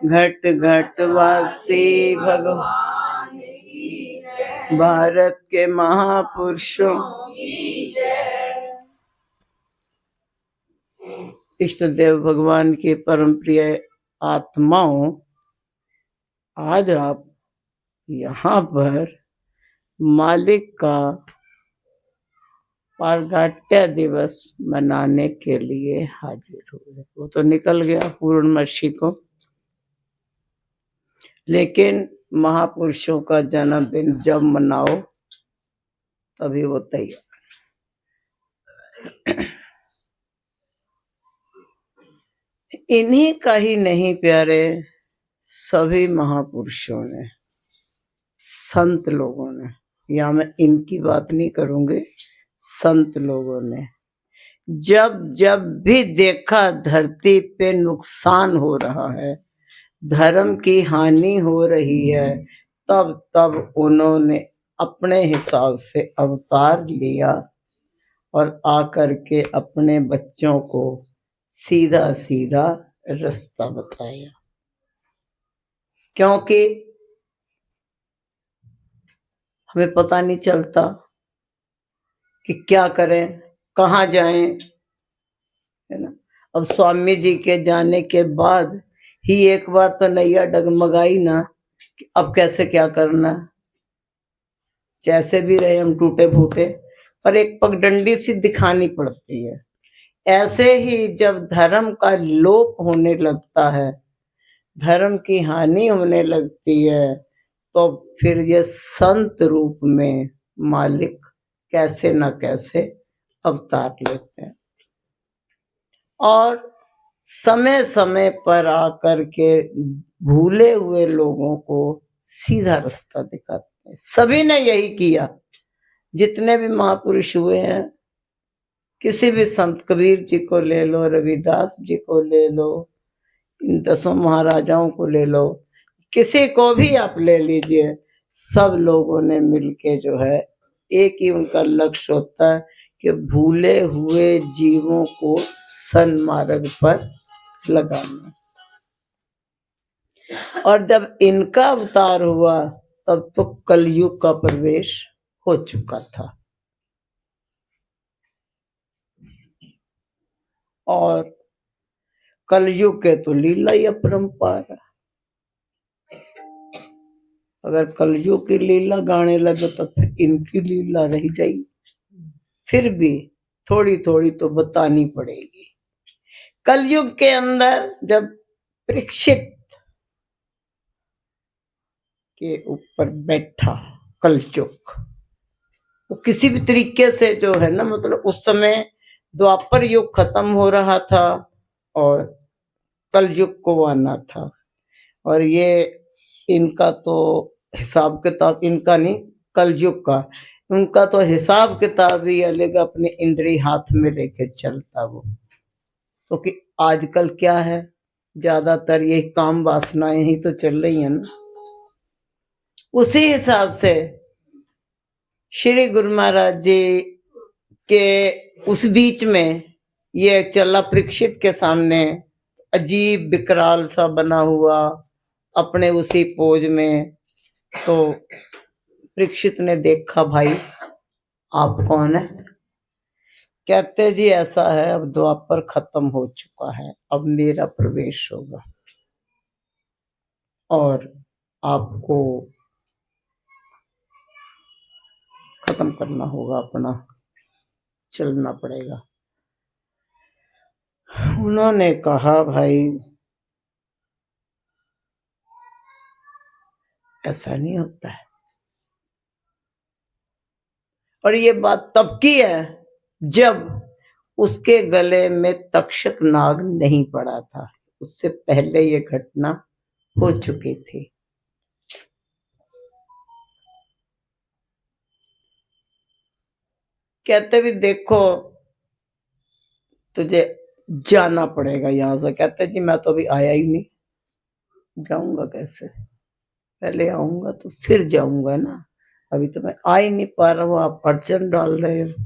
घट घट वासी भगवान भारत के महापुरुषों इष्ट देव भगवान के परम प्रिय आत्माओं, आज आप यहाँ पर मालिक का प्रागट्य दिवस मनाने के लिए हाजिर हुए। वो तो निकल गया पूर्णमासी को, लेकिन महापुरुषों का जन्मदिन जब मनाओ तभी वो तैयार। इन्हीं का ही नहीं प्यारे, सभी महापुरुषों ने, संत लोगों ने, या मैं इनकी बात नहीं करूंगी, संत लोगों ने जब जब भी देखा धरती पे नुकसान हो रहा है, धर्म की हानि हो रही है, तब तब उन्होंने अपने हिसाब से अवतार लिया और आकर के अपने बच्चों को सीधा सीधा रास्ता बताया। क्योंकि हमें पता नहीं चलता कि क्या करें, कहाँ जाएं, है ना। अब स्वामी जी के जाने के बाद ही एक बार तो नैया डगमगाई ना कि अब कैसे क्या करना। जैसे भी रहे हम टूटे फूटे, पर एक पगडंडी सी दिखानी पड़ती है। ऐसे ही जब धर्म का लोप होने लगता है, धर्म की हानि होने लगती है, तो फिर ये संत रूप में मालिक कैसे न कैसे अवतार लेते हैं और समय समय पर आकर के भूले हुए लोगों को सीधा रास्ता दिखाते हैं। सभी ने यही किया, जितने भी महापुरुष हुए हैं। किसी भी संत, कबीर जी को ले लो, रविदास जी को ले लो, इन 10 महाराजाओं को ले लो, किसी को भी आप ले लीजिए, सब लोगों ने मिलके जो है, एक ही उनका लक्ष्य होता है कि भूले हुए जीवों को सन्मार्ग पर लगाना। और जब इनका अवतार हुआ तब तो कलयुग का प्रवेश हो चुका था। और कलयुग के तो लीला ही अपरंपार है। अगर कलयुग की लीला गाने लगे तो फिर इनकी लीला रह जाएगी। फिर भी थोड़ी थोड़ी तो बतानी पड़ेगी। कलयुग के अंदर जब परीक्षित के ऊपर बैठा कलयुग, तो किसी भी तरीके से जो है ना, मतलब उस समय द्वापर युग खत्म हो रहा था और कलयुग को आना था। और ये इनका तो हिसाब किताब, इनका नहीं, कलयुग का, उनका तो हिसाब किताब ही अलग, अपने इंद्री हाथ में लेके चलता वो। तो कि आजकल क्या है, ज्यादातर ये काम वासनाएं ही तो चल रही है ना। उसी हिसाब से श्री गुरु महाराज जी के उस बीच में ये चला परीक्षित के सामने, अजीब विकराल सा बना हुआ अपने उसी पोज में। तो परीक्षित ने देखा, भाई आप कौन है? कहते जी ऐसा है, अब द्वापर खत्म हो चुका है, अब मेरा प्रवेश होगा और आपको खत्म करना होगा, अपना चलना पड़ेगा। उन्होंने कहा, भाई ऐसा नहीं होता है। और ये बात तब की है जब उसके गले में तक्षक नाग नहीं पड़ा था, उससे पहले ये घटना हो चुकी थी। कहते भी देखो तुझे जाना पड़ेगा यहां से। कहते जी मैं तो अभी आया ही नहीं, जाऊंगा कैसे? पहले आऊंगा तो फिर जाऊंगा ना, अभी तो मैं आ ही नहीं पा रहा हूं, आप अड़चन डाल रहे हो।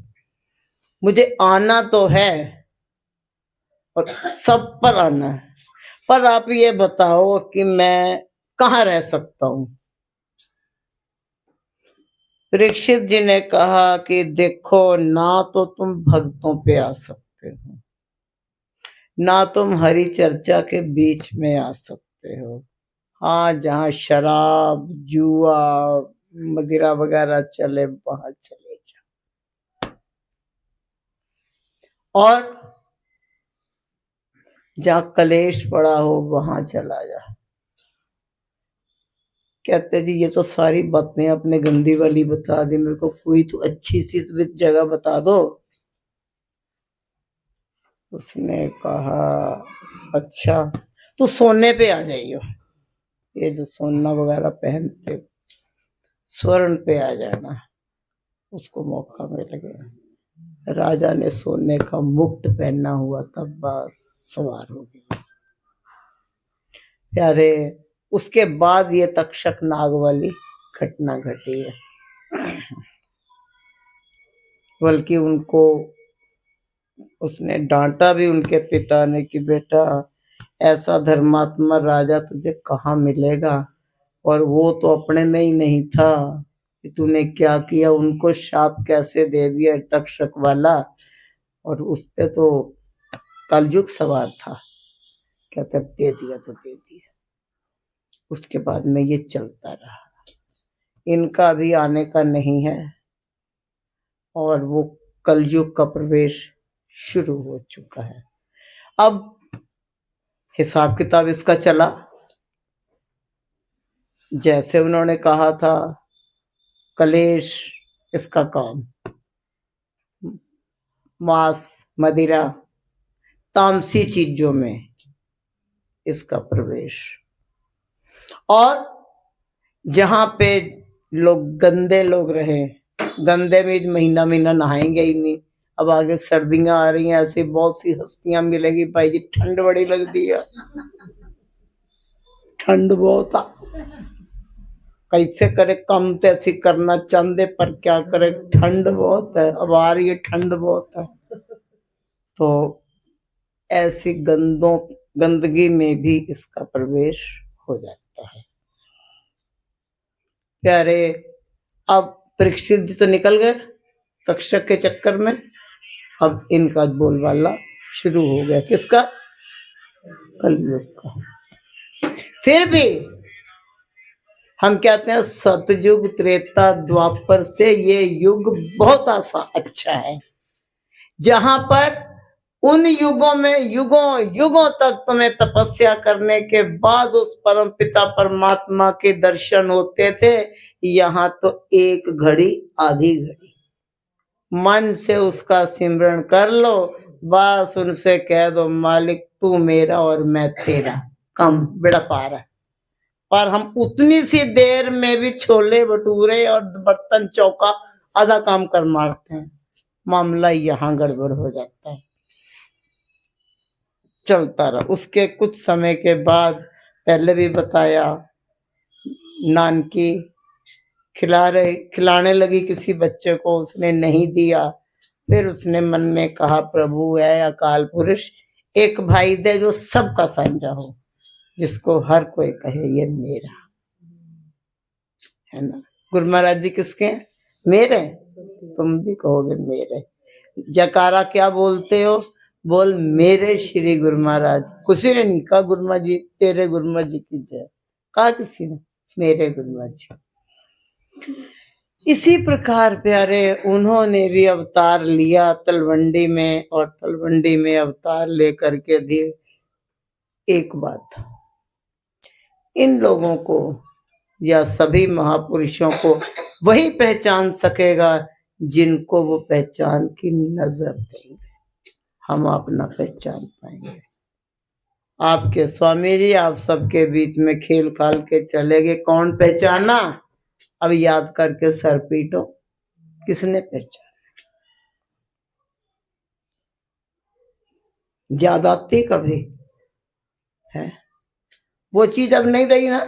मुझे आना तो है और सब पर आना है, पर आप ये बताओ कि मैं कहाँ रह सकता हूँ? परीक्षित जी ने कहा कि देखो, ना तो तुम भक्तों पे आ सकते हो, ना तुम हरि चर्चा के बीच में आ सकते हो। हाँ, जहाँ शराब, जुआ, मदिरा वगैरह चले वहां चले जाओ, और जहाँ कलेश पड़ा हो वहां चला जा। कहते जी ये तो सारी बातें आपने गंदी वाली बता दी, मेरे को कोई तो अच्छी सी जगह बता दो। उसने कहा अच्छा, तो सोने पे आ जाइयो, ये जो सोना वगैरह पहनते हो, स्वर्ण पे आ जाना, उसको मौका मिल गया। राजा ने सोने का मुकुट पहना हुआ था, बस सवार हो गया प्यारे। उसके बाद ये तक्षक नाग वाली घटना घटी है। बल्कि उनको उसने डांटा भी, उनके पिता ने, कि बेटा ऐसा धर्मात्मा राजा तुझे कहाँ मिलेगा, और वो तो अपने में ही नहीं था कि तूने क्या किया, उनको शाप कैसे दे दिया तक्षक वाला, और उस पे तो कलयुग सवार था। कहते दे दिया तो दे दिया। उसके बाद में ये चलता रहा, इनका भी आने का नहीं है, और वो कलयुग का प्रवेश शुरू हो चुका है। अब हिसाब किताब इसका चला जैसे उन्होंने कहा था, कलेश इसका काम, मांस, मदिरा, तामसी चीजों में इसका प्रवेश, और जहां पे लोग गंदे लोग रहे, गंदे में महीना महीना नहाएंगे ही नहीं। अब आगे सर्दियां आ रही हैं, ऐसी बहुत सी हस्तियां मिलेगी, भाई जी ठंड बड़ी लगती है, ठंड बहुत आ, कैसे करे कम तो ऐसी करना चाहते, पर क्या करे, ठंड बहुत है, अब आ रही है ठंड बहुत है। तो ऐसी गंदगी में भी इसका प्रवेश हो जाता है प्यारे। अब परीक्षित जी तो निकल गए तक्षक के चक्कर में, अब इनका बोलबाला शुरू हो गया, किसका? कलयुग का। फिर भी हम कहते हैं सतयुग, त्रेता, द्वापर से ये युग बहुत अच्छा है, जहां पर उन युगों में युगों युगों तक तुम्हें तपस्या करने के बाद उस परम पिता परमात्मा के दर्शन होते थे। यहाँ तो एक घड़ी, आधी घड़ी मन से उसका सिमरन कर लो, बस उनसे कह दो मालिक तू मेरा और मैं तेरा, कम बेड़ा पार है। पर हम उतनी सी देर में भी छोले भटूरे और बर्तन चौका आधा काम कर मारते हैं, मामला यहाँ गड़बड़ हो जाता है। चलता रहा। उसके कुछ समय के बाद, पहले भी बताया, नानकी खिलाने लगी किसी बच्चे को, उसने नहीं दिया। फिर उसने मन में कहा प्रभु है अकाल पुरुष, एक भाई दे जो सबका साझा हो, जिसको हर कोई कहे ये मेरा है ना। गुरु महाराज जी किसके हैं? मेरे। तुम भी कहोगे मेरे। जयकारा क्या बोलते हो? बोल मेरे श्री गुरु महाराज। किसी ने नहीं कहा गुरु महाराज जी तेरे गुरु महाराज जी की जय, कहा किसी ने? मेरे गुरु महाराज जी। इसी प्रकार प्यारे उन्होंने भी अवतार लिया तलवंडी में, और तलवंडी में अवतार लेकर के दिए। एक बात इन लोगों को या सभी महापुरुषों को वही पहचान सकेगा जिनको वो पहचान की नजर देंगे, हम अपना पहचान पाएंगे। आपके स्वामी जी आप सबके बीच में खेल खाल के चले गए, कौन पहचाना? अब याद करके सर पीटो, किसने पहचाना? याद आती कभी है? वो चीज अब नहीं रही ना।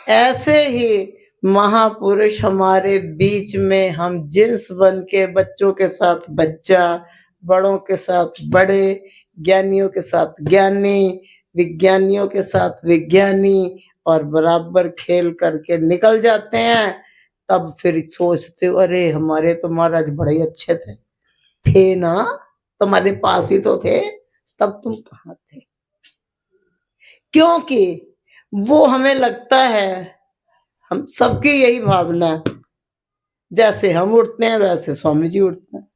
ऐसे ही महापुरुष हमारे बीच में, हम जिन्स बन के बच्चों के साथ बच्चा, बड़ों के साथ बड़े, ज्ञानियों के साथ ज्ञानी, विज्ञानियों के साथ विज्ञानी, और बराबर खेल करके निकल जाते हैं। तब फिर सोचते हो, अरे हमारे तो महाराज बड़े ही अच्छे थे ना, तुम्हारे पास ही तो थे, तब तुम कहाँ थे? क्योंकि वो हमें लगता है, हम सबकी यही भावना है, जैसे हम उठते हैं वैसे स्वामी जी उठते हैं,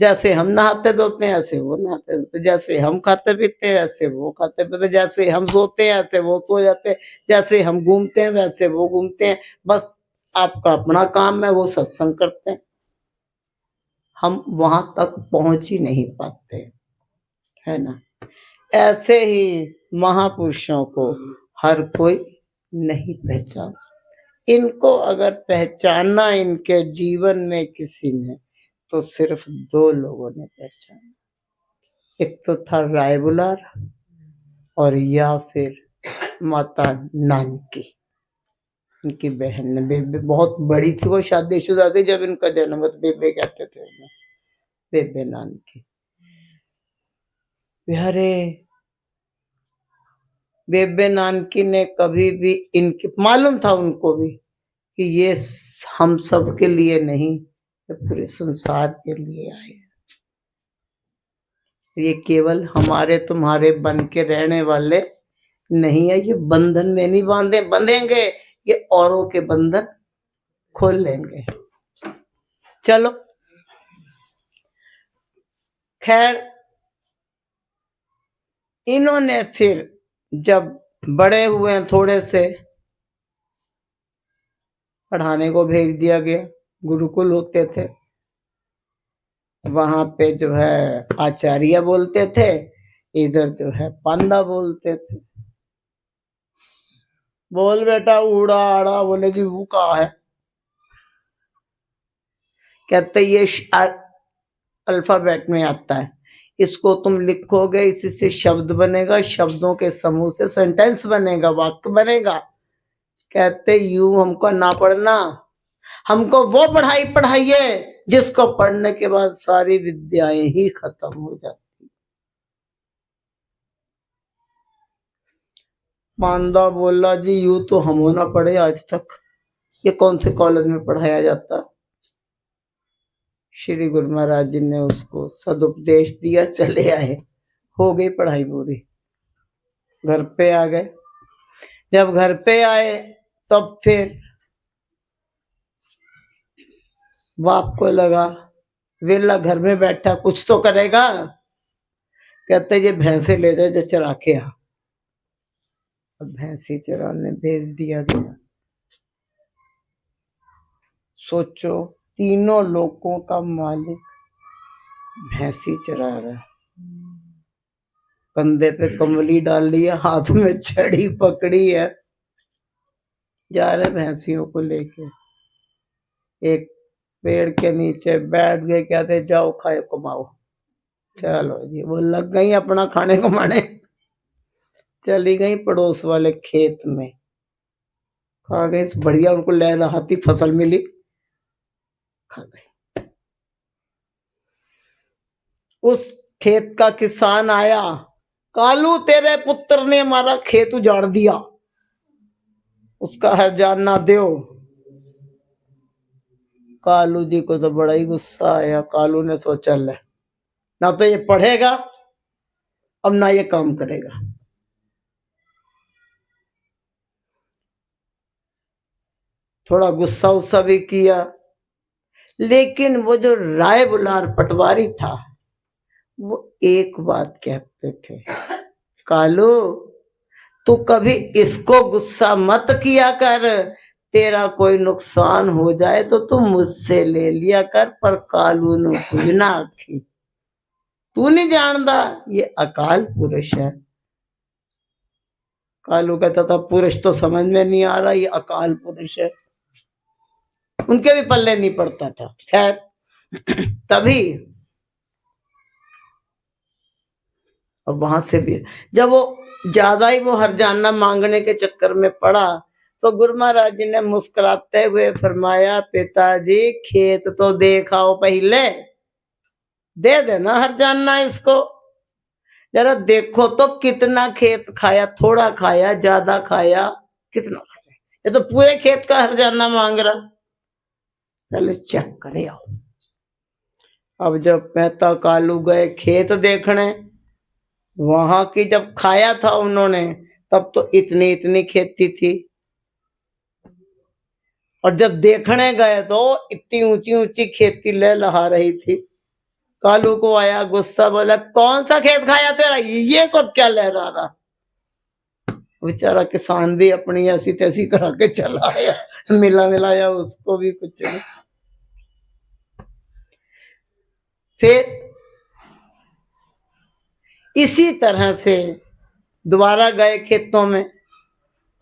जैसे हम नहाते धोते हैं ऐसे वो नहाते धोते, जैसे हम खाते पीते हैं ऐसे वो खाते पीते, जैसे हम सोते हैं ऐसे वो सो जाते हैं, जैसे हम घूमते हैं वैसे वो घूमते हैं। बस आपका अपना काम है, वो सत्संग करते हैं, हम वहां तक पहुंच ही नहीं पाते, है ना। ऐसे ही महापुरुषों को हर कोई नहीं पहचान सकता। इनको अगर पहचानना इनके जीवन में किसी ने, तो सिर्फ दो लोगों ने पहचाना। एक तो था रायबुलार, और या फिर माता नानकी, इनकी बहन ने। बेबे बहुत बड़ी थी, वो शादीशुदा थी जब इनका जन्म हुआ, बेबे कहते थे उन्हें, बेबे नानकी। अरे बेबे नानकी ने कभी भी, इनके मालूम था उनको भी कि ये हम सब के लिए नहीं, ये पूरे संसार के लिए आए, ये केवल हमारे तुम्हारे बन के रहने वाले नहीं है, ये बंधन में नहीं बंधेंगे, ये औरों के बंधन खोल लेंगे। चलो खैर, इन्होंने फिर जब बड़े हुए थोड़े से, पढ़ाने को भेज दिया गया, गुरुकुल होते थे, वहां पे जो है आचार्य बोलते थे, इधर जो है पांडा बोलते थे। बोल बेटा उड़ा आड़ा, बोले जी वो कहा है? कहते ये अल्फाबेट में आता है, इसको तुम लिखोगे, इसी से शब्द बनेगा, शब्दों के समूह से सेंटेंस बनेगा, वाक्य बनेगा। कहते यूं हमको ना पढ़ना, हमको वो पढ़ाई पढ़ाइए जिसको पढ़ने के बाद सारी विद्याएं ही खत्म हो जाती। पांडा बोला जी यूं तो हम ना पढ़े आज तक, ये कौन से कॉलेज में पढ़ाया जाता। श्री गुरु महाराज जी ने उसको सदुपदेश दिया, चले आए, हो गई पढ़ाई पूरी, घर पे आ गए। जब घर पे आए तब फिर बाप को लगा वेला घर में बैठा कुछ तो करेगा, कहते ये भैंसे ले जाए, जो चरा के आ। अब भैंसी चराने भेज दिया गया। सोचो, तीनों लोगों का मालिक भैंसी चरा रहा है, कंधे पे कमली डाल लिया, हाथ में छड़ी पकड़ी है, जा रहे भैंसियों को लेके। एक पेड़ के नीचे बैठ गए, कहते जाओ खाए कमाओ। चलो जी, वो लग गई अपना खाने कमाने, चली गई पड़ोस वाले खेत में, खा गई बढ़िया, उनको लहलहाती फसल मिली, खा गए। उस खेत का किसान आया, कालू तेरे पुत्र ने हमारा खेत उजाड़ दिया, उसका हर्जाना दो। कालू जी को तो बड़ा ही गुस्सा आया। कालू ने सोचा ले, ना तो ये पढ़ेगा अब ना ये काम करेगा। थोड़ा गुस्सा उस्सा भी किया, लेकिन वो जो राय बुलार पटवारी था, वो एक बात कहते थे, कालू तू कभी इसको गुस्सा मत किया कर, तेरा कोई नुकसान हो जाए तो तू मुझसे ले लिया कर, पर कालू ने कुछ ना आखी। तू नहीं जानता ये अकाल पुरुष है। कालू कहता था पुरुष तो समझ में नहीं आ रहा, ये अकाल पुरुष है, उनके भी पल्ले नहीं पड़ता था। खैर तभी अब वहां से भी जब वो ज्यादा ही वो हरजाना मांगने के चक्कर में पड़ा, तो गुरु महाराज जी ने मुस्कुराते हुए फरमाया, पिताजी खेत तो देखाओ पहले, दे देना हरजाना इसको। जरा देखो तो कितना खेत खाया, थोड़ा खाया, ज्यादा खाया, कितना खाया? ये तो पूरे खेत का हर्जाना मांग रहा। पहले चेक करे आओ। अब जब मेहता कालू गए खेत देखने, वहां की जब खाया था उन्होंने, तब तो इतनी इतनी खेती थी, और जब देखने गए तो इतनी ऊंची ऊंची खेती लहलहा रही थी। कालू को आया गुस्सा, बोला कौन सा खेत खाया तेरा, ये सब क्या लहरा रहा? बेचारा किसान भी अपनी ऐसी तैसी करा के चला आया, मिला मिलाया उसको भी कुछ नहीं। फिर इसी तरह से दोबारा गए खेतों में,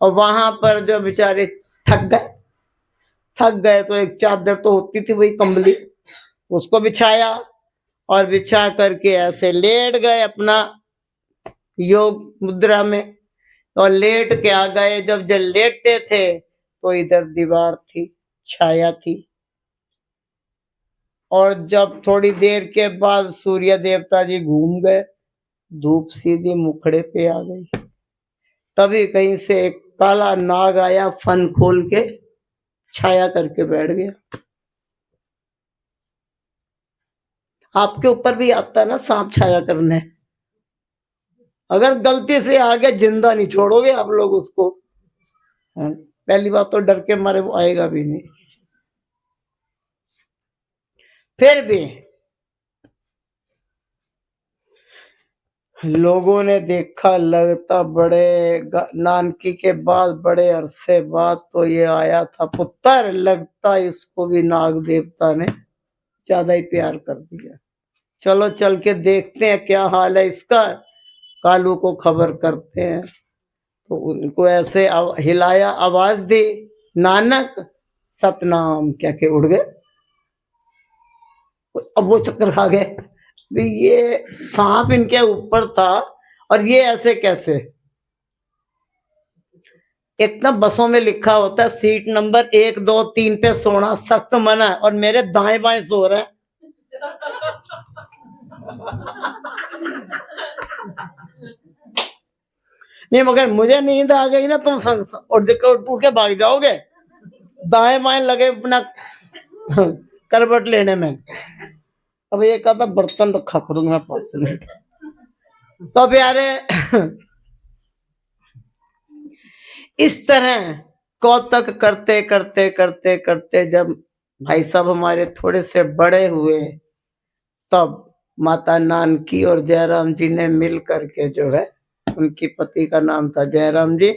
और वहां पर जो बेचारे थक गए तो एक चादर तो होती थी वही कंबली, उसको बिछाया, और बिछा करके ऐसे लेट गए अपना योग मुद्रा में। और लेट के आ गए, जब लेटते थे तो इधर दीवार थी, छाया थी, और जब थोड़ी देर के बाद सूर्य देवता जी घूम गए, धूप सीधी मुखड़े पे आ गई। तभी कहीं से एक काला नाग आया, फन खोल के छाया करके बैठ गया। आपके ऊपर भी आता ना सांप छाया करने, अगर गलती से आ गया जिंदा नहीं छोड़ोगे आप लोग उसको। पहली बात तो डर के मारे वो आएगा भी नहीं। फिर भी लोगों ने देखा, लगता बड़े नानकी के बाद बड़े अरसे बाद तो ये आया था पुत्र, लगता इसको भी नाग देवता ने ज्यादा ही प्यार कर दिया। चलो चल के देखते हैं क्या हाल है इसका, कालू को खबर करते हैं। तो उनको ऐसे हिलाया, आवाज दी, नानक सतनाम क्या के उड़ गए। अब वो चक्कर खा गए, ये सांप इनके ऊपर था और ये ऐसे कैसे। इतना बसों में लिखा होता है सीट नंबर 1 2 3 पे सोना सख्त मना है, और मेरे दाएं बाएं सो रहे हैं। नहीं मगर मुझे नींद आ गई ना, तुम उठ के भाग जाओगे, दाएं बाएं लगे अपना करवट लेने में। अब ये कहता बर्तन रखा करूंगा मैं पास में। तो प्यारे इस तरह कौतक करते करते करते करते जब भाई साहब हमारे थोड़े से बड़े हुए, तब माता नानकी और जयराम जी ने मिल करके जो है, उनकी पति का नाम था जयराम जी,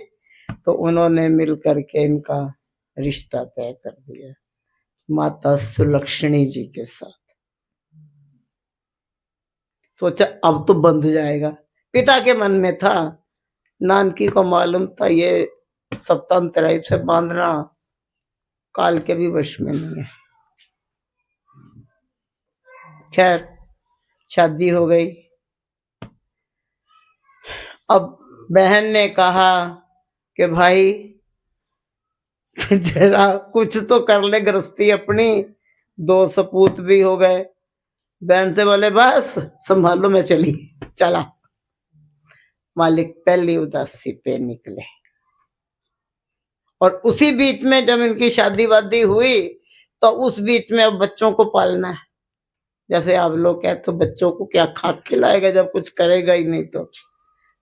तो उन्होंने मिल करके इनका रिश्ता तय कर दिया माता सुलक्षणी जी के साथ। सोचा अब तो बंध जाएगा, पिता के मन में था, नानकी को मालूम था ये सप्तम से बांधना काल के भी वश में नहीं है। खैर शादी हो गई। अब बहन ने कहा कि भाई जरा कुछ तो कर ले गृहस्थी अपनी, 2 सपूत भी हो गए। बहन से बोले बस संभालो मैं चला। मालिक पहली उदासी पे निकले, और उसी बीच में जब इनकी शादी वादी हुई, तो उस बीच में अब बच्चों को पालना है। जैसे आप लोग कहते तो बच्चों को क्या खा खिलाएगा जब कुछ करेगा ही नहीं।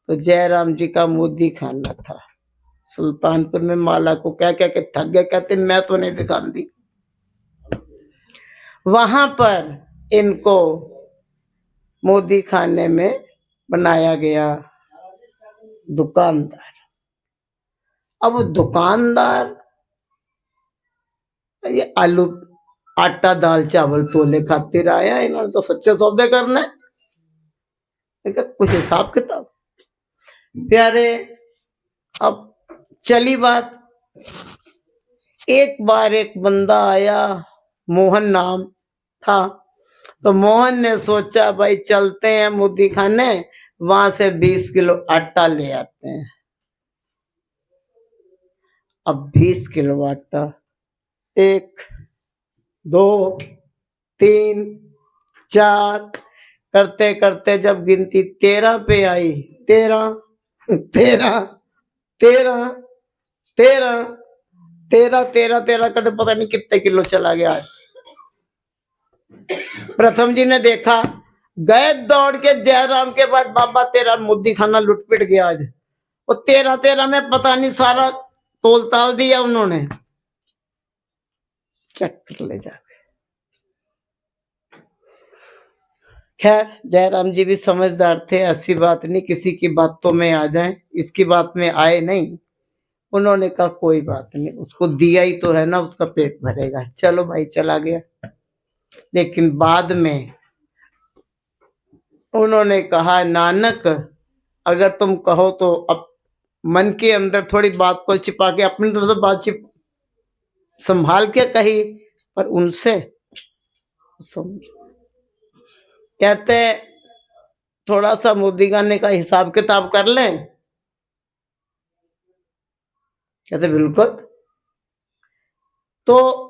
तो जयराम जी का मोदी खाना था सुल्तानपुर में। माला को क्या क्या के थक गए, कहते मैं तो नहीं दिखाती। वहां पर इनको मोदी खाने में बनाया गया दुकानदार। अब दुकानदार ये आलू आटा दाल चावल तोले खातिर आया, इन्होंने तो सच्चे सौदे करना है, कुछ हिसाब किताब। प्यारे अब चली बात, एक बार एक बंदा आया, मोहन नाम था, तो मोहन ने सोचा भाई चलते हैं मोदी खाने, वहां से 20 किलो आटा ले आते हैं। अब 20 किलो आटा, 1 2 3 4 करते करते जब गिनती 13 पे आई, 13 13 13 13 13 13 13 का तो पता नहीं कितने किलो चला गया। प्रथम जी ने देखा, गए दौड़ के जयराम के बाद, बाबा तेरा मुद्दी खाना लुटपिट गया आज। वो 13 13 में पता नहीं सारा तोल ताल दिया उन्होंने, चक्कर ले जाके। खैर जयराम जी भी समझदार थे, ऐसी बात नहीं किसी की बातों में आ जाए, इसकी बात में आए नहीं। उन्होंने कहा कोई बात नहीं, उसको दिया ही तो है ना, उसका पेट भरेगा। चलो भाई चला गया। लेकिन बाद में उन्होंने कहा, नानक अगर तुम कहो तो अब मन के अंदर थोड़ी बात को छिपा के अपनी तरफ से बात संभाल के कही, पर उनसे कहते थोड़ा सा मोदी गाने का हिसाब किताब कर लें। कहते बिल्कुल। तो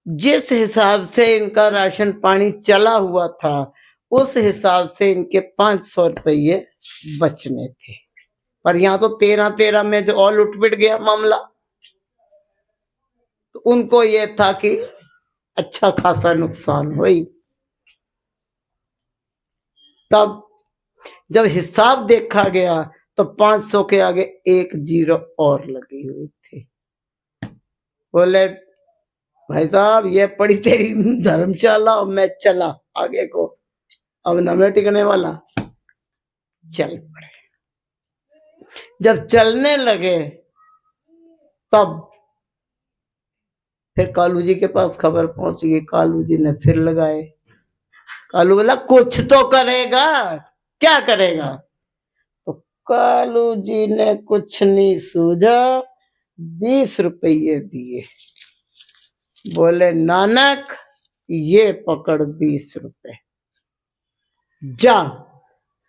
जिस हिसाब से इनका राशन पानी चला हुआ था, उस हिसाब से इनके 500 रुपये बचने थे। पर यहाँ तो 13 13 में जो और लुटपिट गया मामला, तो उनको ये था कि अच्छा खासा नुकसान हुई। तब जब हिसाब देखा गया तो 500 के आगे एक जीरो और लगी हुई थी। बोले भाई साहब ये पड़ी तेरी धर्मशाला और मैं चला आगे को, अब न मैं टिकने वाला। चल पड़े। जब चलने लगे तब फिर कालू जी के पास खबर पहुंच गई। कालू जी ने फिर लगाए। कालू बोला कुछ तो करेगा, क्या करेगा? तो कालू जी ने कुछ नहीं सूझा, 20 रुपये दिए। बोले नानक ये पकड़ 20 रुपए, जा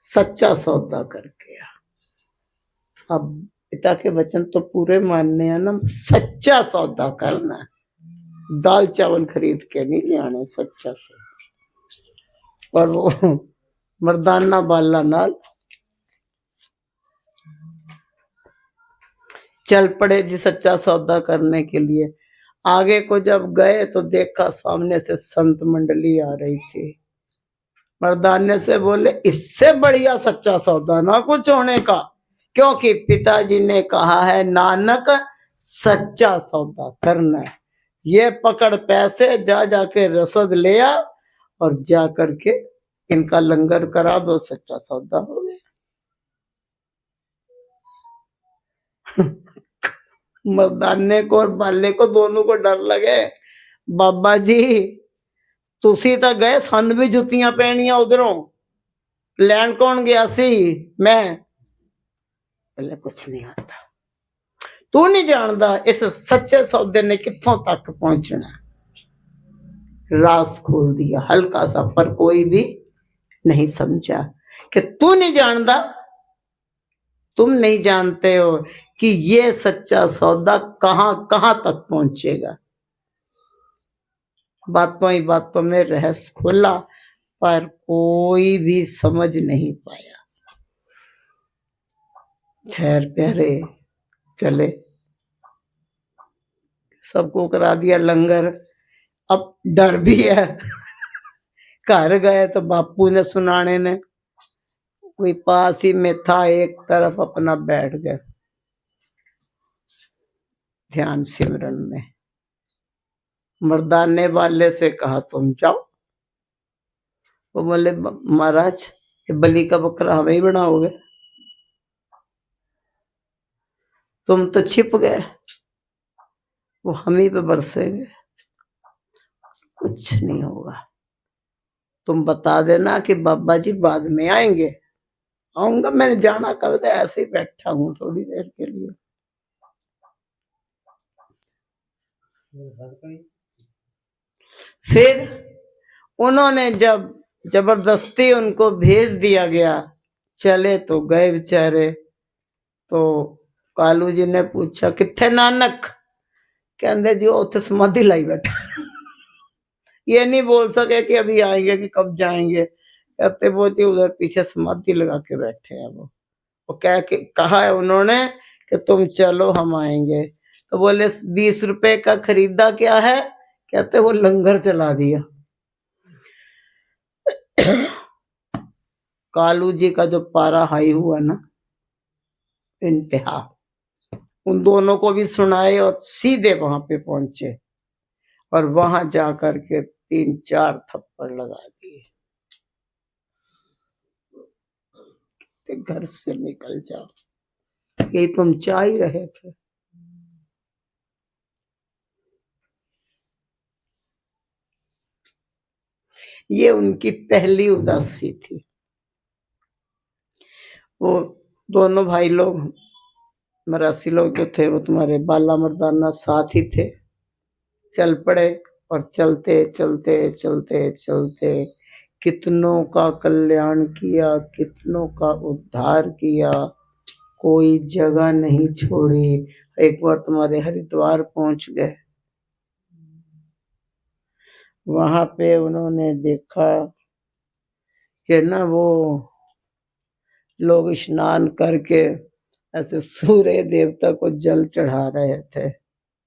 सच्चा सौदा करके आ। अब पिता के वचन तो पूरे मानने हैं ना, सच्चा सौदा करना, दाल चावल खरीद के नहीं ले आने, सच्चा सौदा। और वो मर्दाना बाला नाल चल पड़े जी सच्चा सौदा करने के लिए। आगे को जब गए तो देखा सामने से संत मंडली आ रही थी। मर्दाने से बोले इससे बढ़िया सच्चा सौदा ना कुछ होने का, क्योंकि पिताजी ने कहा है नानक सच्चा सौदा करना है। ये पकड़ पैसे, जा जाके रसद ले आ और जा करके इनका लंगर करा दो, सच्चा सौदा हो गया। मर्दाने को और बाले को दोनों को डर लगे। बाबा जी तुसी तो गए, सन भी जुतियां पहनिया उधरों, लैंड कौन गया सी? मैं। पहले कुछ नहीं आता, तू नहीं जानता इस सच्चे सौदे ने कितों तक पहुंचना। रास खोल दिया हल्का सा, पर कोई भी नहीं समझा कि तू नहीं जानता, तुम नहीं जानते हो कि ये सच्चा सौदा कहां कहां तक पहुंचेगा। बातों ही बातों में रहस्य खोला, पर कोई भी समझ नहीं पाया। खैर प्यारे चले, सबको करा दिया लंगर। अब डर भी है। घर गए तो बापू ने सुनाने ने, कोई पास ही में था, एक तरफ अपना बैठ गए ध्यान सिमरन में। मर्दाने वाले से कहा तुम जाओ। वो बोले महाराज ये बलि का बकरा हमें ही बनाओगे? तुम तो छिप गए, वो हम ही पे बरसेंगे, कुछ नहीं होगा। तुम बता देना कि बाबा जी बाद में आएंगे। आऊंगा, मैंने जाना कब था, ऐसे ही बैठा हूं थोड़ी देर के लिए। फिर उन्होंने जब जबरदस्ती उनको भेज दिया गया, चले तो गए बेचारे। तो कालू जी ने पूछा किथे नानक? कहते जी उथे समाधि लाई बैठा। ये नहीं बोल सके कि अभी आएंगे कि कब जाएंगे। कहते वो जी उधर पीछे समाधि लगा के बैठे हैं वो कह के कहा है उन्होंने कि तुम चलो हम आएंगे। तो बोले 20 रुपए का खरीदा क्या है? कहते वो लंगर चला दिया। कालू जी का जो पारा हाई हुआ ना, इंतहा, उन दोनों को भी सुनाए और सीधे वहां पे पहुंचे और वहां जाकर के 3-4 थप्पड़ लगा दिए। घर से निकल जाओ, ये तुम चाह ही रहे थे। ये उनकी पहली उदासी थी। वो दोनों भाई लोग मरासी लोग जो थे वो तुम्हारे बाला मर्दाना साथ ही थे। चल पड़े और चलते चलते चलते चलते कितनों का कल्याण किया, कितनों का उद्धार किया, कोई जगह नहीं छोड़ी। एक बार तुम्हारे हरिद्वार पहुंच गए, वहां पे उन्होंने देखा कि ना वो लोग स्नान करके ऐसे सूर्य देवता को जल चढ़ा रहे थे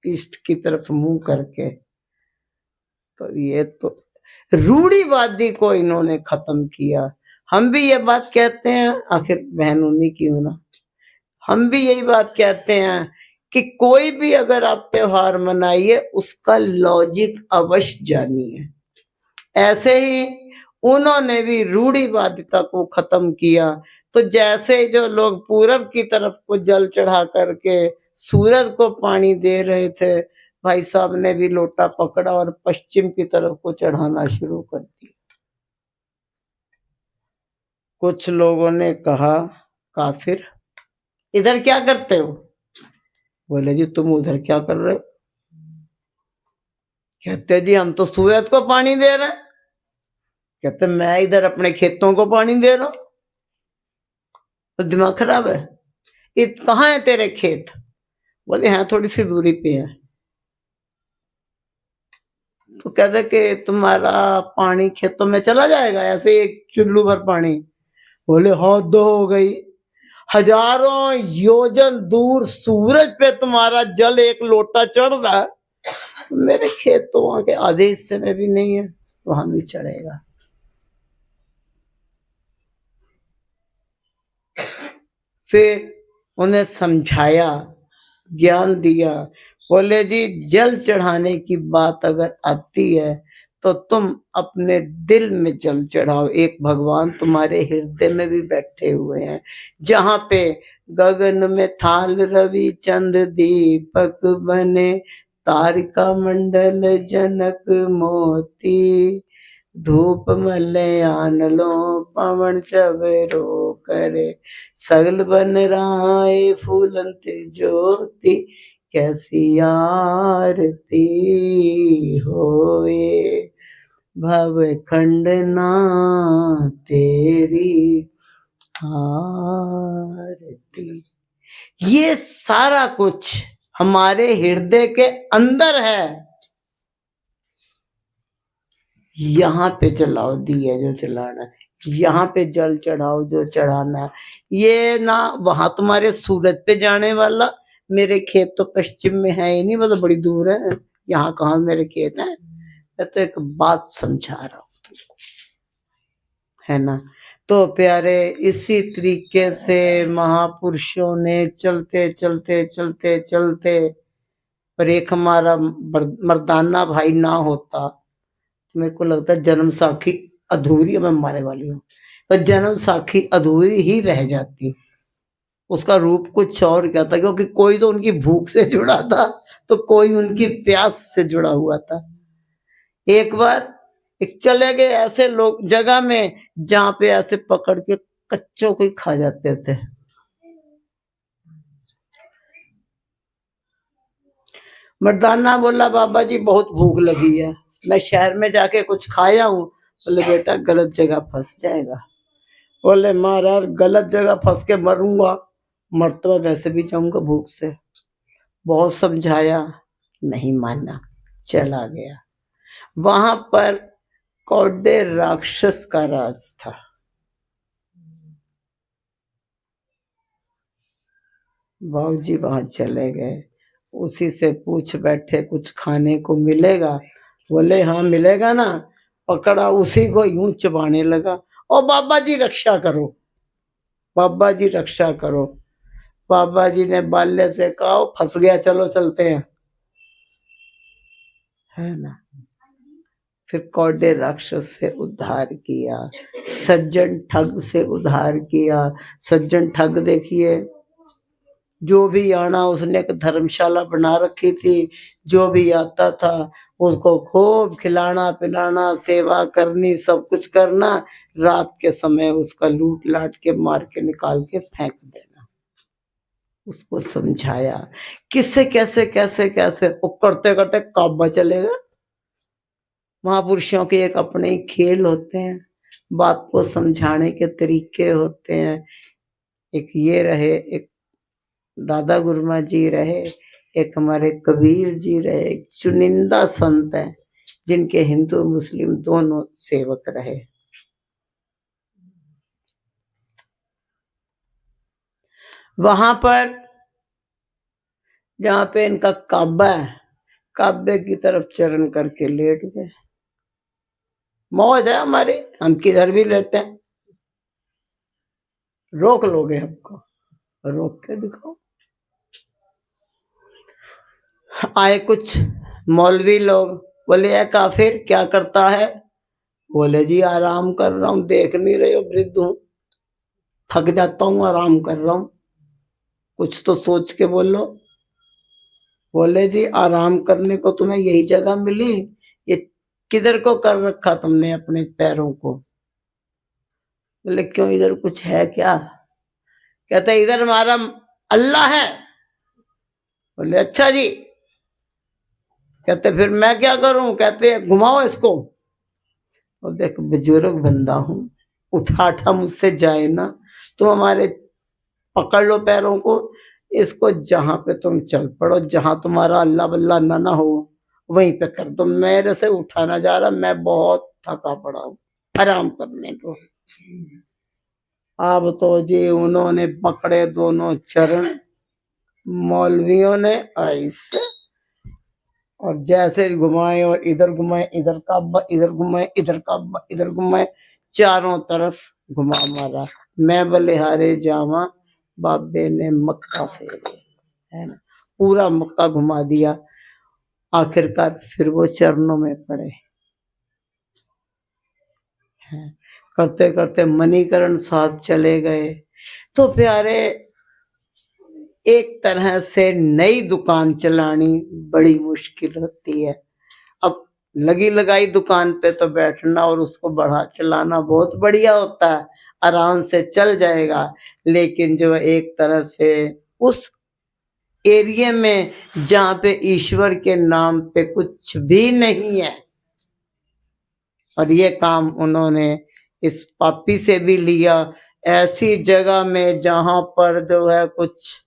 ईस्ट की तरफ मुंह करके। तो ये तो रूढ़िवादी को इन्होंने खत्म किया। हम भी ये बात कहते हैं, आखिर बहन उन्हीं की होना, हम भी यही बात कहते हैं कि कोई भी अगर आप त्योहार मनाइए उसका लॉजिक अवश्य जानिए। ऐसे ही उन्होंने भी रूढ़िवादिता को खत्म किया। तो जैसे जो लोग पूरब की तरफ को जल चढ़ा करके सूरज को पानी दे रहे थे, भाई साहब ने भी लोटा पकड़ा और पश्चिम की तरफ को चढ़ाना शुरू कर दिया। कुछ लोगों ने कहा, काफिर इधर क्या करते हो? बोले जी तुम उधर क्या कर रहे हो? कहते जी हम तो सूरज को पानी दे रहे हैं। कहते मैं इधर अपने खेतों को पानी दे रहा हूं। तो दिमाग खराब है? कहाँ है तेरे खेत? बोले हाँ थोड़ी सी दूरी पे है। तो कहते कि तुम्हारा पानी खेतों में चला जाएगा ऐसे एक चुल्लू भर पानी? बोले हद हो गई, हजारों योजन दूर सूरज पे तुम्हारा जल एक लोटा चढ़ रहा है, मेरे खेत तो वहां के आधे हिस्से में भी नहीं है, वहां भी चढ़ेगा। फिर उन्हें समझाया, ज्ञान दिया। बोले जी जल चढ़ाने की बात अगर आती है तो तुम अपने दिल में जल चढ़ाओ। एक भगवान तुम्हारे हृदय में भी बैठे हुए हैं, जहां पे गगन में थाल रवि चंद दीपक बने, तारिका मंडल जनक मोती, धूप मलयान लो पवन चवेरो करे, सगल बन राय फूलंत ज्योति, कैसी आरती होए भव खंडना तेरी आरती। ये सारा कुछ हमारे हृदय के अंदर है। यहाँ पे जलाओ दिए जो जलाना है, यहाँ पे जल चढ़ाओ जो चढ़ाना है। ये ना वहां तुम्हारे सूरज पे जाने वाला, मेरे खेत तो पश्चिम में है ही नहीं, मतलब बड़ी दूर है, यहाँ कहाँ मेरे खेत हैं। मैं तो एक बात समझा रहा हूँ तुमको, है ना। तो प्यारे इसी तरीके से महापुरुषों ने चलते चलते चलते चलते, पर एक हमारा मर्दाना भाई ना होता, मेरे को लगता है जन्म साखी अधूरी, मैं मारने वाली हूँ, तो जन्म साखी अधूरी ही रह जाती। उसका रूप कुछ और क्या था, क्योंकि कोई तो उनकी भूख से जुड़ा था तो कोई उनकी प्यास से जुड़ा हुआ था। एक बार एक चले गए ऐसे लोग जगह में जहां पे ऐसे पकड़ के कच्चों को ही खा जाते थे। मर्दाना बोला बाबा जी बहुत भूख लगी है, मैं शहर में जाके कुछ खाया हूँ। बोले बेटा गलत जगह फंस जाएगा। बोले महाराज गलत जगह फंस के मरूंगा, मर तो वैसे भी जाऊंगा भूख से। बहुत समझाया, नहीं माना, चला गया। वहां पर कौडे राक्षस का राज था। बाबूजी वहां चले गए, उसी से पूछ बैठे कुछ खाने को मिलेगा? बोले हाँ मिलेगा ना। पकड़ा उसी को यूं चबाने लगा। ओ बाबा जी रक्षा करो, बाबा जी रक्षा करो। बाबा जी ने बाल्य से कहा फंस गया, चलो चलते हैं, है ना। फिर कौडे राक्षस से उद्धार किया, सज्जन ठग से उद्धार किया। सज्जन ठग देखिए, जो भी आना, उसने एक धर्मशाला बना रखी थी, जो भी आता था उसको खूब खिलाना पिलाना, सेवा करनी, सब कुछ करना। रात के समय उसका लूट लाट के मार के निकाल के फेंक देना। उसको समझाया किससे कैसे कैसे कैसे, वो करते करते काबा चलेगा। महापुरुषों के एक अपने ही खेल होते हैं, बात को समझाने के तरीके होते हैं। एक ये रहे, एक दादा गुरुमा जी रहे, एक हमारे कबीर जी रहे, एक चुनिंदा संत है जिनके हिंदू मुस्लिम दोनों सेवक रहे। वहां पर जहां पे इनका काबा है, काबे की तरफ चरण करके लेट गए। मौज है हमारी, हम किधर भी लेते हैं। रोक लोगे हमको? रोक के दिखाओ। आए कुछ मौलवी लोग, बोले यार काफिर क्या करता है? बोले जी आराम कर रहा हूं, देख नहीं रहे हो वृद्ध हूं, थक जाता हूं, आराम कर रहा हूं, कुछ तो सोच के बोलो। बोले जी आराम करने को तुम्हें यही जगह मिली, ये किधर को कर रखा तुमने अपने पैरों को? बोले क्यों, इधर कुछ है क्या? कहते इधर हमारा अल्लाह है। बोले अच्छा जी। कहते फिर मैं क्या करूं? कहते घुमाओ इसको। और देख बुजुर्ग बंदा हूं, उठा उठा मुझसे जाए ना, तुम हमारे पकड़ लो पैरों को, इसको जहां पे तुम चल पड़ो, जहां तुम्हारा अल्लाह बल्ला ना हो वहीं पे कर दो, मेरे से उठा ना जा रहा, मैं बहुत थका पड़ा हूं, आराम करने दो। अब तो जी उन्होंने पकड़े दोनों चरण मौलवियों ने ऐसे, और जैसे घुमाए और इधर घुमाए, इधर काबा, इधर घुमाए, इधर काबा, इधर घुमाए, चारों तरफ घुमा मारा। मैं बलिहारे जावा, बाबे ने मक्का फेरे, है ना, पूरा मक्का घुमा दिया। आखिरकार फिर वो चरणों में पड़े हैं। करते करते मणिकरण साहब चले गए। तो प्यारे, एक तरह से नई दुकान चलानी बड़ी मुश्किल होती है। अब लगी लगाई दुकान पे तो बैठना और उसको बढ़ा चलाना बहुत बढ़िया होता है, आराम से चल जाएगा। लेकिन जो एक तरह से उस एरिया में जहां पे ईश्वर के नाम पे कुछ भी नहीं है, और ये काम उन्होंने इस पापी से भी लिया, ऐसी जगह में जहां पर जो है कुछ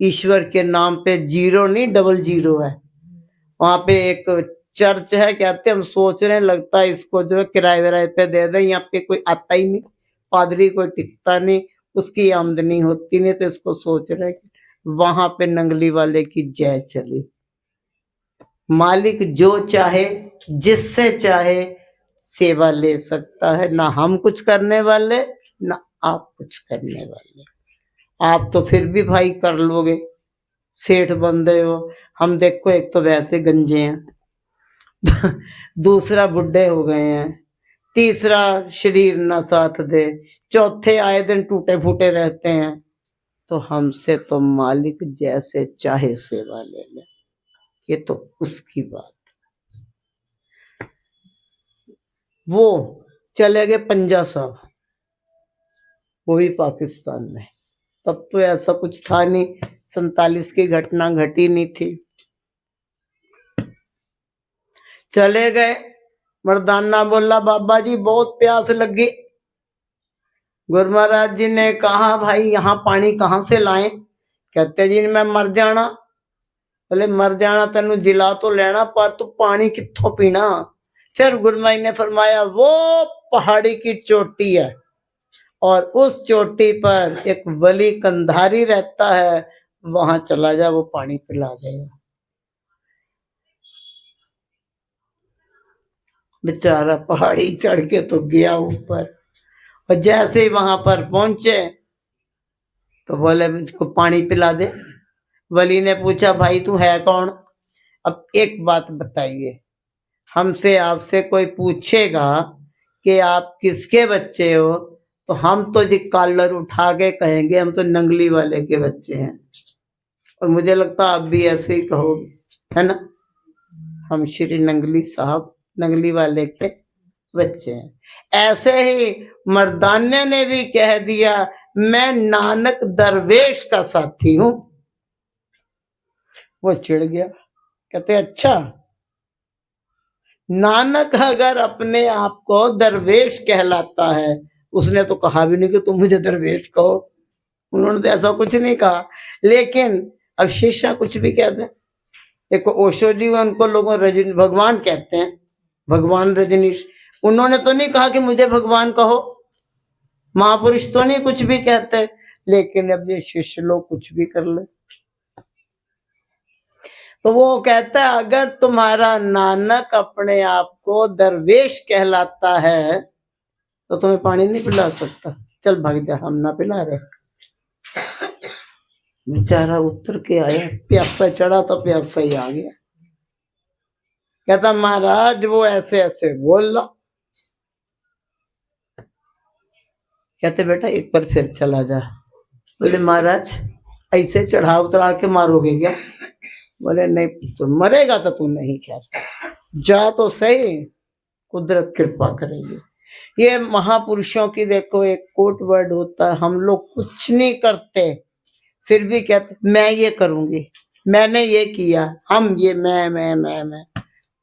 ईश्वर के नाम पे जीरो नहीं डबल जीरो है। वहां पे एक चर्च है, कहते हम सोच रहे हैं लगता है इसको जो है किराए विराए पे दे दें, यहाँ पे कोई आता ही नहीं, पादरी कोई टिकता नहीं, उसकी आमदनी होती नहीं, तो इसको सोच रहे हैं वहां पे नंगली वाले की जय चली। मालिक जो चाहे जिससे चाहे सेवा ले सकता है, ना हम कुछ करने वाले ना आप कुछ करने वाले। आप तो फिर भी भाई कर लोगे, सेठ बंदे हो, हम देखो एक तो वैसे गंजे हैं दूसरा बुढ़े हो गए हैं, तीसरा शरीर ना साथ दे, चौथे आए दिन टूटे फूटे रहते हैं। तो हमसे तो मालिक जैसे चाहे सेवा ले ले, ये तो उसकी बात। वो चले गए पंजा साहब, वो भी पाकिस्तान में। तब तो ऐसा कुछ था नहीं, 47 की घटना घटी नहीं थी। चले गए, मर्दाना बोला बाबा जी बहुत प्यास लगी। गुरु महाराज जी ने कहा भाई यहाँ पानी कहाँ से लाएं? कहते जी मैं मर जाना। बोले मर जाना तेन जिला तो लेना, पर तू पानी कित्थों पीना? फिर गुरुमाई ने फरमाया वो पहाड़ी की चोटी है और उस चोटी पर एक वली कंधारी रहता है, वहां चला जा, वो पानी पिला देगा। बेचारा पहाड़ी चढ़ के तो गया ऊपर, और जैसे ही वहां पर पहुंचे तो बोले मुझको पानी पिला दे। वली ने पूछा भाई तू है कौन? अब एक बात बताइए, हमसे आपसे कोई पूछेगा कि आप किसके बच्चे हो, तो हम तो जी कॉलर उठा के कहेंगे हम तो नंगली वाले के बच्चे हैं, और मुझे लगता आप भी ऐसे ही कहोगे, है ना? हम श्री नंगली साहब नंगली वाले के बच्चे हैं। ऐसे ही मर्दाने ने भी कह दिया मैं नानक दरवेश का साथी हूं। वो चिढ़ गया, कहते अच्छा, नानक अगर अपने आप को दरवेश कहलाता है, उसने तो कहा भी नहीं कि तुम मुझे दरवेश कहो, उन्होंने तो ऐसा कुछ नहीं कहा। लेकिन अब शिष्य कुछ भी कह दे, एक ओशो जी उनको लोगों रजनी भगवान कहते हैं, भगवान रजनीश, उन्होंने तो नहीं कहा कि मुझे भगवान कहो, महापुरुष तो नहीं कुछ भी कहते, लेकिन अब ये शिष्य लोग कुछ भी कर ले। तो वो कहता है अगर तुम्हारा नानक अपने आप को दरवेश कहलाता है तो तुम्हें पानी नहीं पिला सकता, चल भाग जा, हम ना पिला रहे। बेचारा उतर के आया, प्यासा चढ़ा तो प्यासा ही आ गया। कहता महाराज वो ऐसे ऐसे बोल लो। कहते बेटा एक बार फिर चला जा। बोले महाराज ऐसे चढ़ा उतरा के मारोगे क्या? बोले नहीं, तो मरेगा तो तू नहीं, खैर जा तो सही, कुदरत कृपा करेगी। ये महापुरुषों की देखो एक कोट वर्ड होता है, हम लोग कुछ नहीं करते फिर भी कहते मैं ये करूंगी, मैंने ये किया, हम ये मैं,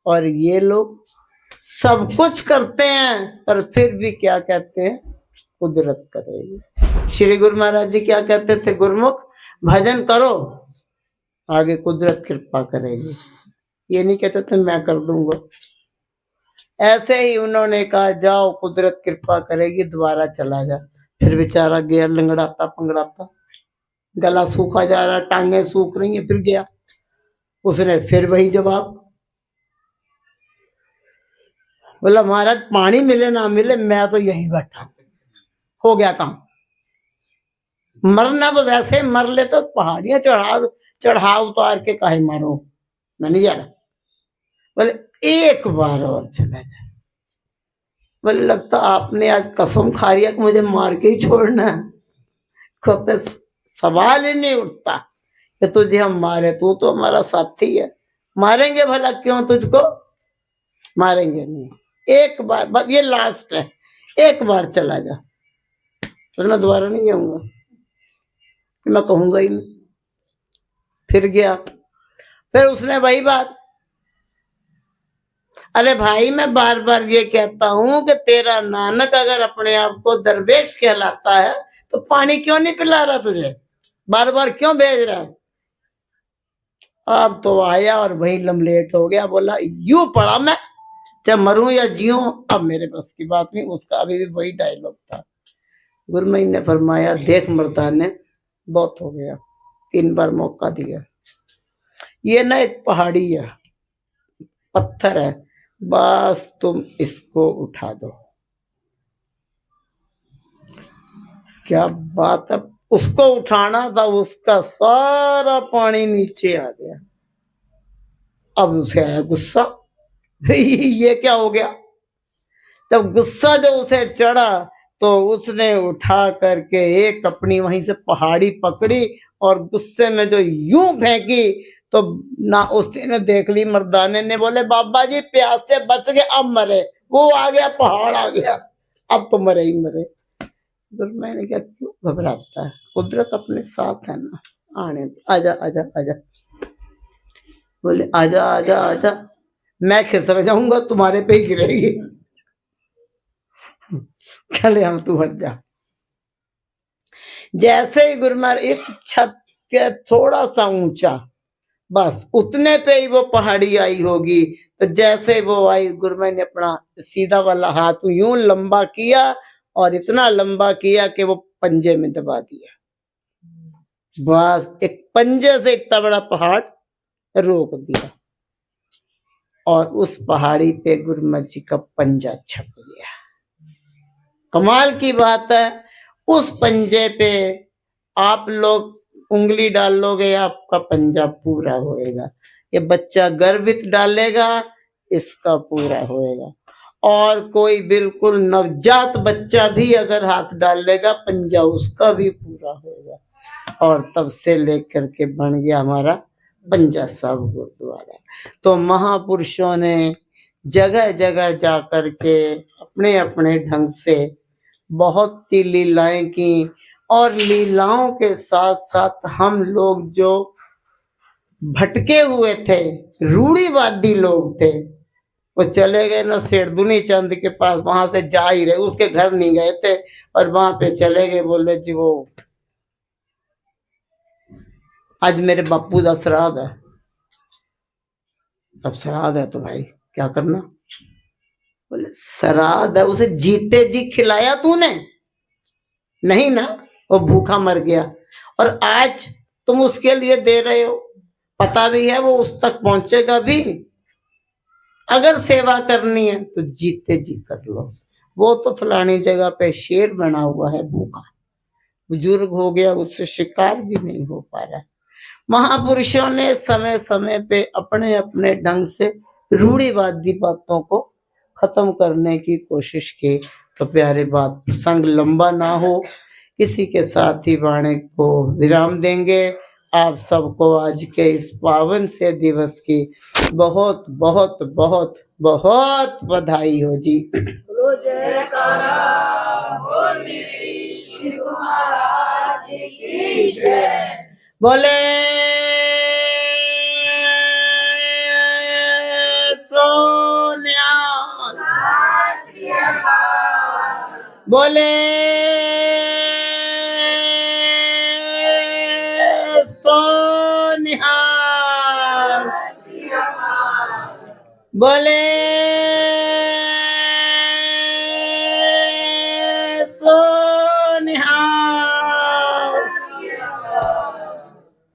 और ये लोग सब कुछ करते हैं पर फिर भी क्या कहते हैं, कुदरत करेगी। श्री गुरु महाराज जी क्या कहते थे, गुरुमुख भजन करो, आगे कुदरत कृपा करेगी, ये नहीं कहते थे मैं कर दूंगा। ऐसे ही उन्होंने कहा जाओ कुदरत कृपा करेगी, दोबारा चला जा। फिर बेचारा गया लंगड़ाता पंगड़ाता, गला सूखा जा रहा, टांगे सूख रही हैं, फिर गया, उसने फिर वही जवाब, बोला महाराज पानी मिले ना मिले मैं तो यही बैठा, हो गया काम, मरना तो वैसे मर ले तो पहाड़ियां चढ़ा उतार के काहे मारो, मैं नहीं जा रहा। बोले एक बार और चला जाए। बोले लगता आपने आज कसम खा लिया कि मुझे मार के ही छोड़ना है, तो सवाल ही नहीं उठता कि तुझे हम मारे, तू तो हमारा साथी है, मारेंगे भला क्यों तुझको, मारेंगे नहीं, एक बार बस ये लास्ट है, एक बार चला जा, वरना दोबारा नहीं जाऊंगा, मैं कहूंगा ही नहीं। फिर गया, फिर उसने वही बात, अरे भाई मैं बार बार ये कहता हूं कि तेरा नानक अगर अपने आप को दरवेश कहलाता है तो पानी क्यों नहीं पिला रहा तुझे, बार बार क्यों भेज रहा है? अब तो आया और वही लमलेट हो गया, बोला यूं पड़ा मैं, चाहे मरूं या जीऊं अब मेरे बस की बात नहीं। उसका अभी भी वही डायलॉग था। गुरमई ने फरमाया देख मर्दाने बहुत हो गया, 3 बार मौका दिया, ये ना एक पहाड़ी है, पत्थर है, बस तुम इसको उठा दो। क्या बात है, उसको उठाना था, उसका सारा पानी नीचे आ गया। अब उसे आया गुस्सा, ये क्या हो गया? तब गुस्सा जो उसे चढ़ा तो उसने उठा करके एक अपनी वहीं से पहाड़ी पकड़ी और गुस्से में जो यूं फेंकी तो ना उसने देख ली, मर्दाने ने बोले बाबा जी प्यास से बच गए, अब मरे, वो आ गया पहाड़ आ गया, अब तो मरे ही मरे। तो मैंने क्या क्यों घबराता है, कुदरत अपने साथ है ना, आने आजा आजा आजा। बोले आजा आजा आजा, मैं खिसक जाऊंगा तुम्हारे पे ही गिरेगी, चले हम तू हट जा। जैसे ही गुरु महाराज इस छत के थोड़ा सा ऊंचा बस उतने पे ही वो पहाड़ी आई होगी। तो जैसे वो आई, गुरुमा ने अपना सीधा वाला हाथ यूं लंबा किया और इतना लंबा किया कि वो पंजे में दबा दिया। बस एक पंजे से इतना बड़ा पहाड़ रोक दिया और उस पहाड़ी पे गुरुमा जी का पंजा छप गया। कमाल की बात है, उस पंजे पे आप लोग उंगली डाल लोगे, आपका पंजा पूरा होएगा। ये बच्चा गर्भित डालेगा, इसका पूरा होएगा। और कोई बिल्कुल नवजात बच्चा भी अगर हाथ डाल लेगा, पंजा उसका भी पूरा होएगा। और तब से लेकर के बन गया हमारा पंजा साहिब गुरुद्वारा। तो महापुरुषों ने जगह जगह जाकर के अपने अपने ढंग से बहुत सी लीलाएं की, और लीलाओं के साथ साथ हम लोग जो भटके हुए थे, रूढ़िवादी लोग थे, वो चले गए ना शेरदुनी चंद के पास, वहां से जा ही रहे, उसके घर नहीं गए थे और वहां पे चले गए। बोले जी वो आज मेरे बापू का श्राद्ध है। अब श्राद्ध है तो भाई क्या करना? बोले श्राद्ध है, उसे जीते जी खिलाया तूने? नहीं ना, वो भूखा मर गया। और आज तुम उसके लिए दे रहे हो, पता भी है वो उस तक पहुंचेगा भी। अगर सेवा करनी है तो जीते जी कर लो। वो तो फलानी जगह पे शेर बना हुआ है भूखा, बुजुर्ग हो गया, उससे शिकार भी नहीं हो पा रहा। महापुरुषों ने समय समय पे अपने अपने ढंग से रूढ़िवादी बातों को खत्म करने की कोशिश की। तो प्यारे बात, प्रसंग लंबा ना हो, इसी के साथ ही वाणी को विराम देंगे। आप सबको आज के इस पावन से दिवस की बहुत बहुत बहुत बहुत बधाई हो जी। जयकारा बोल मेरे शिव महाराज की जय। बोले सोनिया, बोले सोनिया, बोले